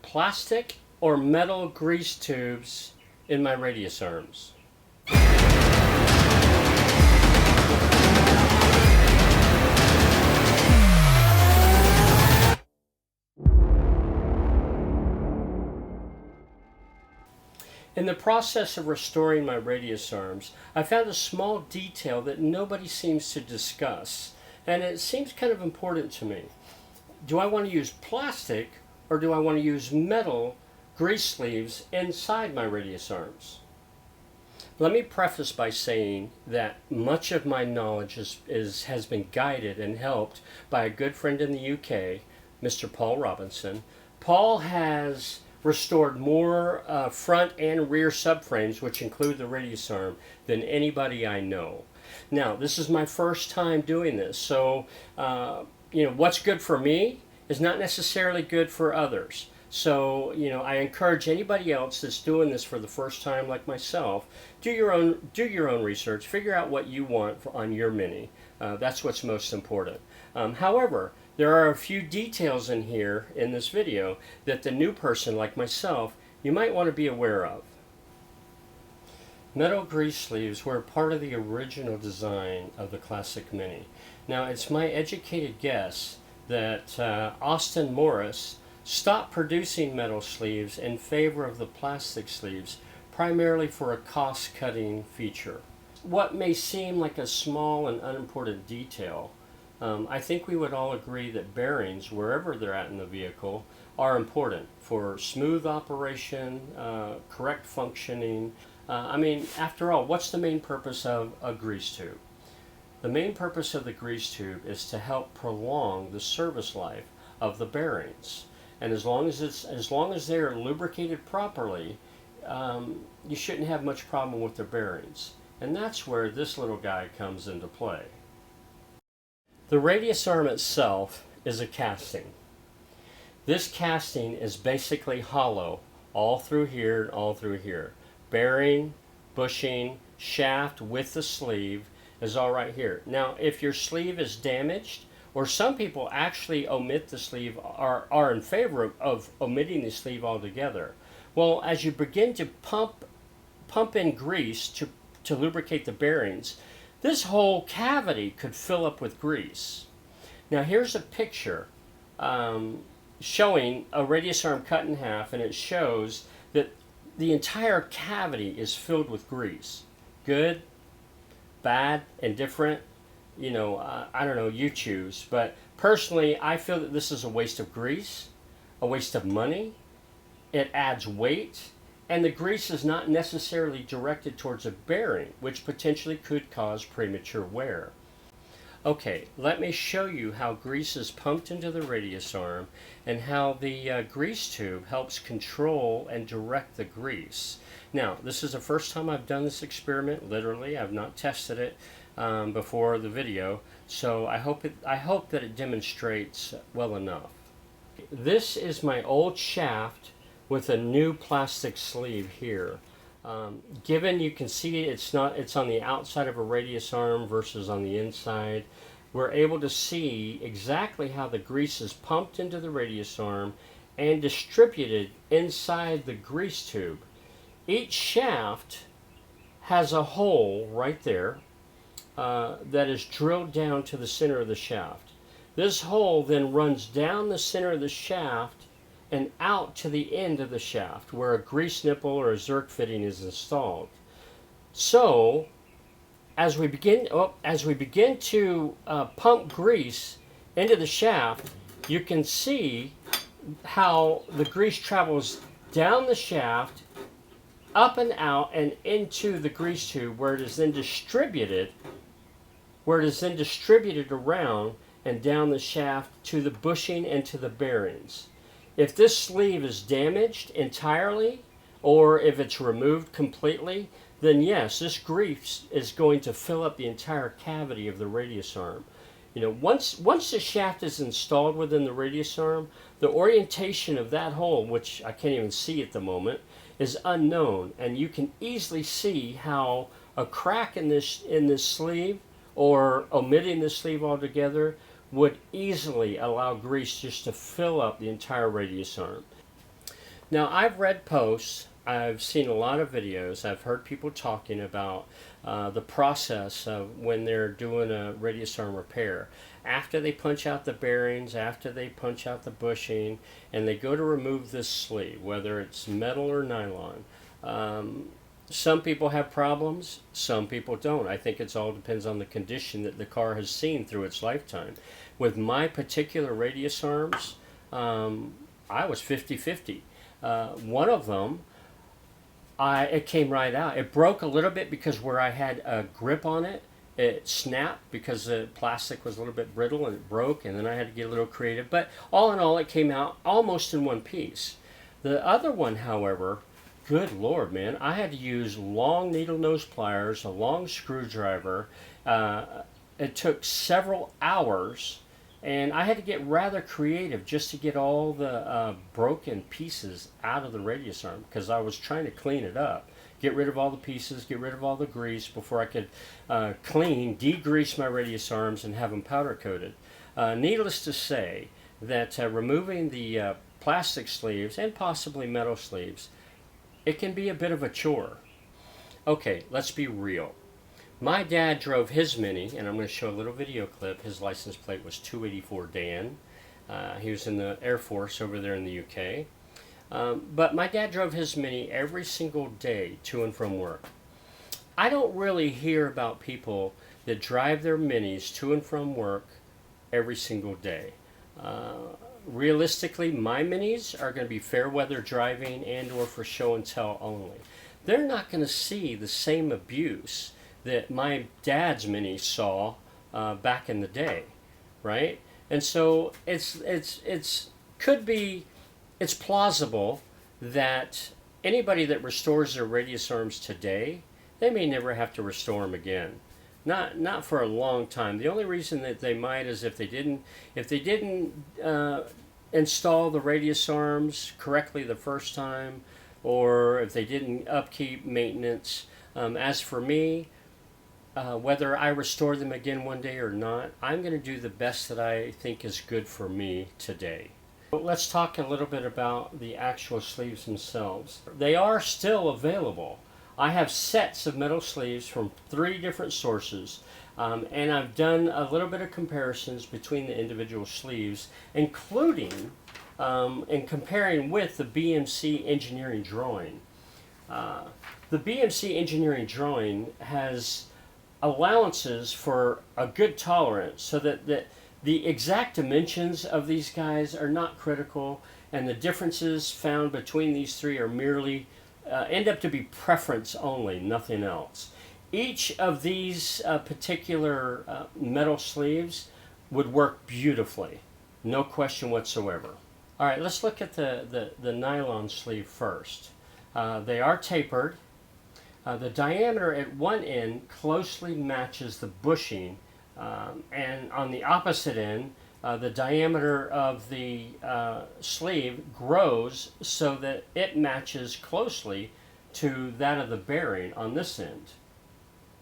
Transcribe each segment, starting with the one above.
plastic or metal grease tubes in my radius arms? In the process of restoring my radius arms, I found a small detail that nobody seems to discuss, and it seems kind of important to me. Do I want to use plastic or do I want to use metal grease sleeves inside my radius arms? Let me preface by saying that much of my knowledge has been guided and helped by a good friend in the UK, Mr. Paul Robinson. Paul has restored more front and rear subframes, which include the radius arm, than anybody I know. Now, this is my first time doing this, so what's good for me is not necessarily good for others. So, I encourage anybody else that's doing this for the first time, like myself, do your own research, figure out what you want on your Mini. That's what's most important. However, there are a few details in here in this video that the new person like myself, you might want to be aware of. Metal grease sleeves were part of the original design of the Classic Mini. Now, it's my educated guess that Austin Morris stopped producing metal sleeves in favor of the plastic sleeves, primarily for a cost-cutting feature. What may seem like a small and unimportant detail, I think we would all agree that bearings, wherever they're at in the vehicle, are important for smooth operation, correct functioning. After all, what's the main purpose of a grease tube? The main purpose of the grease tube is to help prolong the service life of the bearings. And as long as they're lubricated properly, you shouldn't have much problem with the bearings. And that's where this little guy comes into play. The radius arm itself is a casting. This casting is basically hollow all through here and all through here. Bearing, bushing, shaft with the sleeve is all right here. Now, if your sleeve is damaged, or some people actually omit the sleeve, are in favor of omitting the sleeve altogether. Well, as you begin to pump in grease to lubricate the bearings, this whole cavity could fill up with grease. Now, here's a picture showing a radius arm cut in half, and it shows that the entire cavity is filled with grease. Good, bad, indifferent, I don't know, you choose. But personally, I feel that this is a waste of grease, a waste of money. It adds weight, and the grease is not necessarily directed towards a bearing, which potentially could cause premature wear. Okay, let me show you how grease is pumped into the radius arm and how the grease tube helps control and direct the grease. Now, this is the first time I've done this experiment, literally. I've not tested it before the video, so I hope that it demonstrates well enough. This is my old shaft with a new plastic sleeve here. Given you can see it's on the outside of a radius arm versus on the inside, we're able to see exactly how the grease is pumped into the radius arm and distributed inside the grease tube. Each shaft has a hole right there that is drilled down to the center of the shaft. This hole then runs down the center of the shaft and out to the end of the shaft where a grease nipple or a Zerk fitting is installed. So, as we begin to pump grease into the shaft, you can see how the grease travels down the shaft, up and out, and into the grease tube where it is then distributed around and down the shaft to the bushing and to the bearings. If this sleeve is damaged entirely, or if it's removed completely, then yes, this grease is going to fill up the entire cavity of the radius arm. Once the shaft is installed within the radius arm, the orientation of that hole, which I can't even see at the moment, is unknown, and you can easily see how a crack in this sleeve, or omitting the sleeve altogether, would easily allow grease just to fill up the entire radius arm. Now, I've read posts, I've seen a lot of videos, I've heard people talking about the process of when they're doing a radius arm repair. After they punch out the bearings, after they punch out the bushing, and they go to remove this sleeve, whether it's metal or nylon. Some people have problems, some people don't. I think it all depends on the condition that the car has seen through its lifetime. With my particular radius arms, I was 50-50. One of them, it came right out. It broke a little bit because where I had a grip on it, it snapped because the plastic was a little bit brittle and it broke, and then I had to get a little creative. But all in all, it came out almost in one piece. The other one, however, good Lord, man, I had to use long needle nose pliers, a long screwdriver. It took several hours, and I had to get rather creative just to get all the broken pieces out of the radius arm, because I was trying to clean it up. Get rid of all the pieces, get rid of all the grease before I could degrease my radius arms and have them powder coated. Needless to say that removing the plastic sleeves and possibly metal sleeves, it can be a bit of a chore. Okay, let's be real. My dad drove his Mini, and I'm going to show a little video clip. His license plate was 284 Dan. He was in the Air Force over there in the UK. But my dad drove his Mini every single day to and from work. I don't really hear about people that drive their Minis to and from work every single day. Realistically, my Minis are going to be fair weather driving and or for show and tell only. They're not going to see the same abuse that my dad's Mini saw back in the day, right? And so it's plausible that anybody that restores their radius arms today, they may never have to restore them again. Not for a long time. The only reason that they might is if they didn't install the radius arms correctly the first time, or if they didn't upkeep maintenance. As for me, whether I restore them again one day or not, I'm going to do the best that I think is good for me today. But let's talk a little bit about the actual sleeves themselves. They are still available. I have sets of metal sleeves from 3 different sources, and I've done a little bit of comparisons between the individual sleeves, including and comparing with the BMC engineering drawing. The BMC engineering drawing has allowances for a good tolerance, so that the exact dimensions of these guys are not critical, and the differences found between these 3 are merely end up to be preference only, nothing else. Each of these particular metal sleeves would work beautifully, no question whatsoever. All right, let's look at the nylon sleeve first. They are tapered. The diameter at one end closely matches the bushing, and on the opposite end, the diameter of the sleeve grows so that it matches closely to that of the bearing on this end.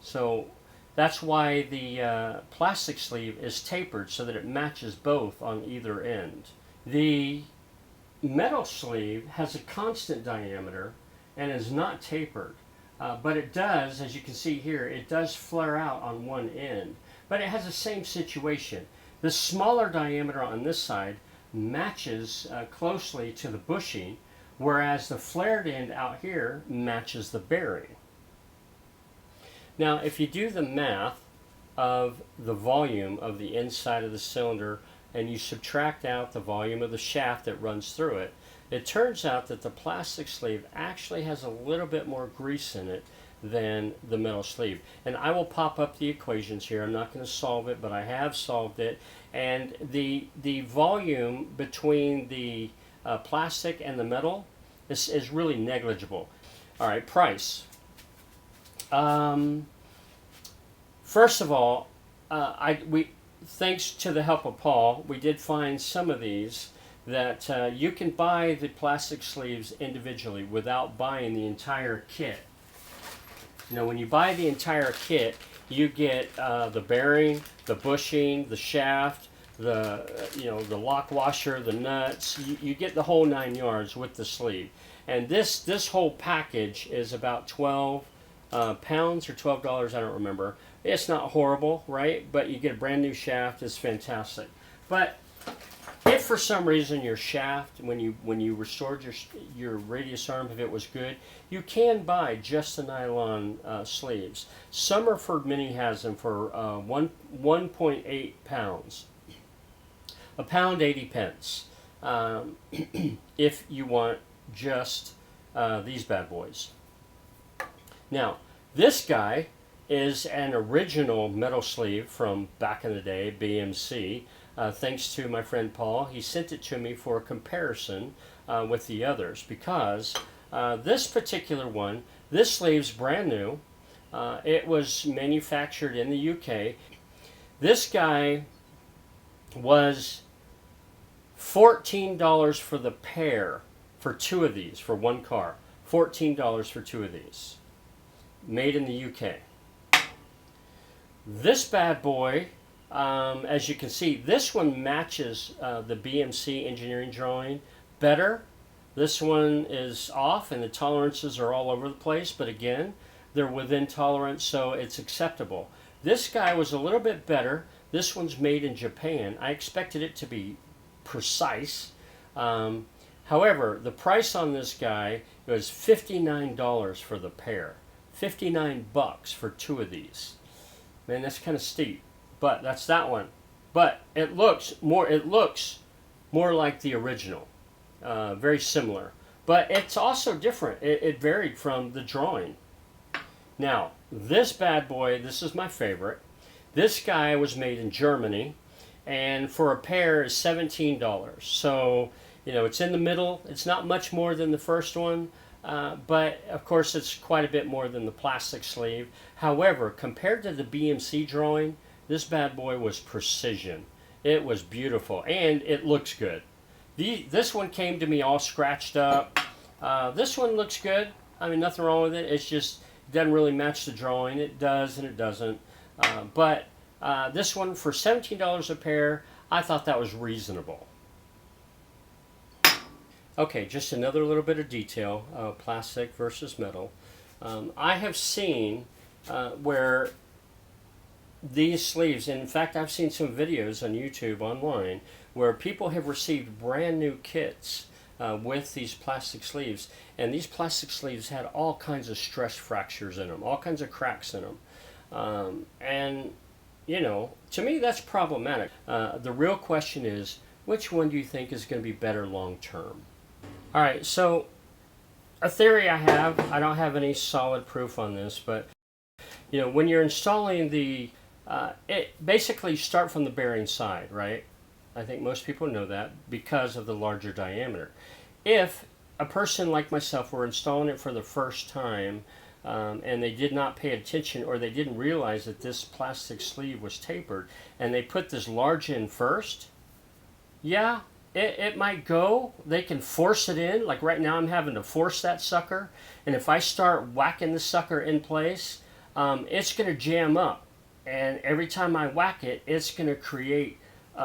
So that's why the plastic sleeve is tapered, so that it matches both on either end. The metal sleeve has a constant diameter and is not tapered, but it does, as you can see here, it does flare out on one end, but it has the same situation. The smaller diameter on this side matches closely to the bushing, whereas the flared end out here matches the bearing. Now, if you do the math of the volume of the inside of the cylinder and you subtract out the volume of the shaft that runs through it, it turns out that the plastic sleeve actually has a little bit more grease in it than the metal sleeve. And I will pop up the equations here. I'm not going to solve it, but I have solved it. And the volume between the plastic and the metal is really negligible. All right, price. First of all, thanks to the help of Paul, we did find some of these that you can buy the plastic sleeves individually without buying the entire kit. You know, when you buy the entire kit, you get the bearing, the bushing, the shaft, the lock washer, the nuts. You get the whole 9 yards with the sleeve. And this whole package is about 12 pounds or $12. I don't remember. It's not horrible, right? But you get a brand new shaft. It's fantastic. But if for some reason your shaft, when you restored your radius arm, if it was good, you can buy just the nylon sleeves. Summerford Mini has them for 1.8 pounds, a pound 80 pence. If you want just these bad boys. Now, this guy is an original metal sleeve from back in the day, BMC. Thanks to my friend Paul, he sent it to me for a comparison with the others, because this particular one, this sleeve's brand new. It was manufactured in the UK. This guy was $14 for the pair for two of these, for one car. $14 for two of these. Made in the UK. This bad boy, as you can see, this one matches the BMC engineering drawing better. This one is off and the tolerances are all over the place, but again, they're within tolerance, so it's acceptable. This guy was a little bit better. This one's made in Japan. I expected it to be precise. However, the price on this guy was $59 for the pair. 59 bucks for two of these. Man, that's kind of steep. But that's that one. But it looks more like the original. Very similar. But it's also different. It varied from the drawing. Now, this bad boy, this is my favorite. This guy was made in Germany, and for a pair is $17. So, it's in the middle. It's not much more than the first one, but of course it's quite a bit more than the plastic sleeve. However, compared to the BMC drawing, this bad boy was precision. It was beautiful, and it looks good. This one came to me all scratched up. This one looks good. I mean, nothing wrong with it. It's just doesn't really match the drawing. It does and it doesn't. But this one for $17 a pair, I thought that was reasonable. Okay, just another little bit of detail, plastic versus metal. I have seen where these sleeves, and in fact I've seen some videos on YouTube online where people have received brand new kits with these plastic sleeves, and these plastic sleeves had all kinds of stress fractures in them, all kinds of cracks in them, and to me that's problematic. The real question is, which one do you think is going to be better long term? Alright, so a theory I have, I don't have any solid proof on this, but when you're installing it basically start from the bearing side, right? I think most people know that because of the larger diameter. If a person like myself were installing it for the first time and they did not pay attention, or they didn't realize that this plastic sleeve was tapered, and they put this large in first, yeah, it might go. They can force it in. Like right now I'm having to force that sucker, and if I start whacking the sucker in place, it's going to jam up, and every time I whack it, it's going to create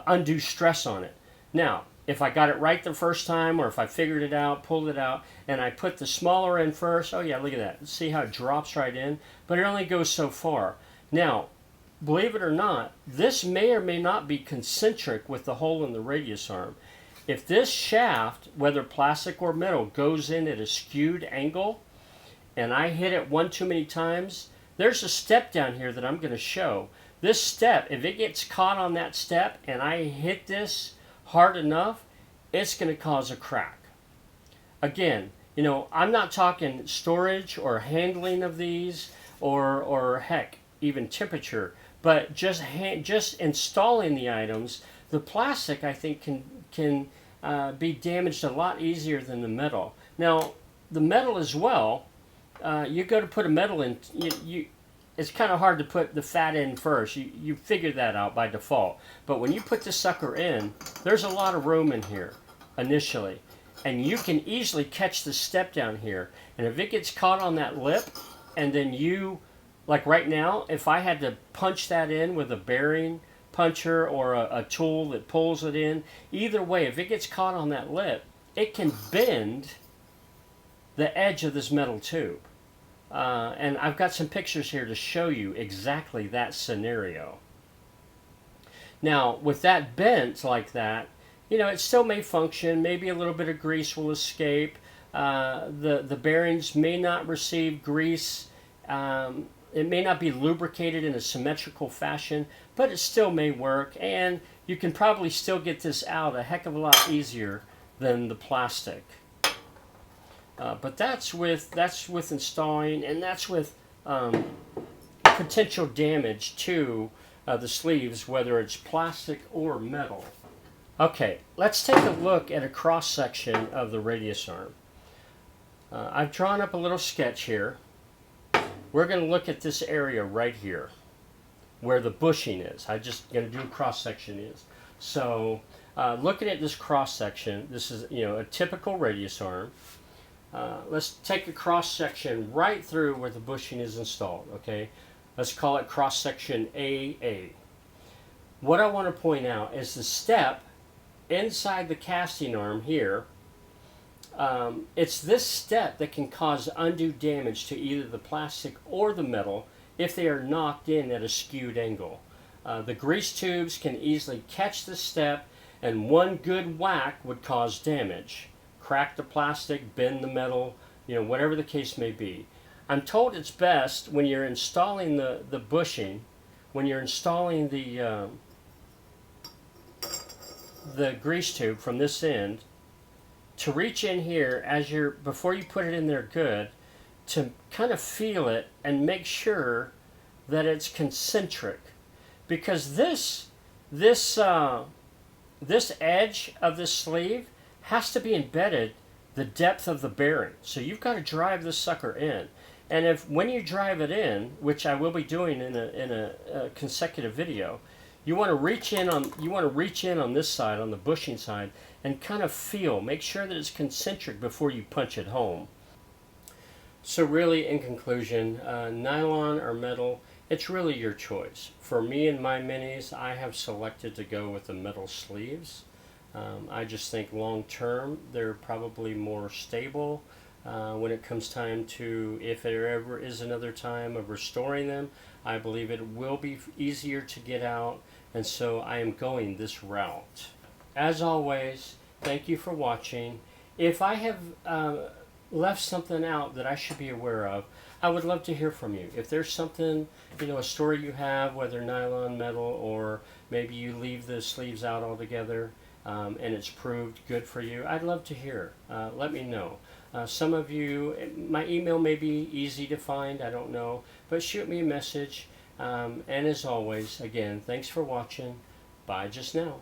undue stress on it. Now, if I got it right the first time, or if I figured it out, pulled it out, and I put the smaller in first, oh yeah, look at that. See how it drops right in? But it only goes so far. Now, believe it or not, this may or may not be concentric with the hole in the radius arm. If this shaft, whether plastic or metal, goes in at a skewed angle, and I hit it one too many times, there's a step down here that I'm going to show. This step, if it gets caught on that step and I hit this hard enough, it's going to cause a crack. Again, I'm not talking storage or handling of these, or heck, even temperature, but just installing the items. The plastic, I think, can be damaged a lot easier than the metal. Now, the metal as well, you go to put a metal in, it's kind of hard to put the fat in first. You figure that out by default. But when you put the sucker in, there's a lot of room in here initially. And you can easily catch the step down here. And if it gets caught on that lip, and then like right now, if I had to punch that in with a bearing puncher or a tool that pulls it in. Either way, if it gets caught on that lip, it can bend the edge of this metal tube. And I've got some pictures here to show you exactly that scenario. Now, with that bent like that, it still may function. Maybe a little bit of grease will escape. The bearings may not receive grease. It may not be lubricated in a symmetrical fashion, but it still may work. And you can probably still get this out a heck of a lot easier than the plastic. But that's with installing, and that's with potential damage to the sleeves, whether it's plastic or metal. Okay, let's take a look at a cross section of the radius arm. I've drawn up a little sketch here. We're going to look at this area right here, where the bushing is. I'm just going to do a cross section is. So, looking at this cross section, this is a typical radius arm. Let's take a cross section right through where the bushing is installed. Okay, let's call it cross section AA. What I want to point out is the step inside the casting arm here. It's this step that can cause undue damage to either the plastic or the metal if they are knocked in at a skewed angle. The grease tubes can easily catch this step, and one good whack would cause damage. Crack the plastic, bend the metal, whatever the case may be. I'm told it's best when you're installing the bushing, when you're installing the grease tube from this end, to reach in here before you put it in there good, to kind of feel it and make sure that it's concentric, because this edge of this sleeve has to be embedded the depth of the bearing. So you've got to drive this sucker in. And when you drive it in, which I will be doing in a consecutive video, you want to reach in on this side, on the bushing side, and kind of make sure that it's concentric before you punch it home. So really, in conclusion, nylon or metal, it's really your choice. For me and my minis, I have selected to go with the metal sleeves. I just think long term they're probably more stable. When it comes time to, if there ever is another time of restoring them, I believe it will be easier to get out, and so I am going this route. As always, thank you for watching. If I have left something out that I should be aware of, I would love to hear from you. If there's something, a story you have, whether nylon, metal, or maybe you leave the sleeves out altogether, and it's proved good for you, I'd love to hear. Let me know. Some of you, my email may be easy to find, I don't know, but shoot me a message. And as always, again, thanks for watching. Bye just now.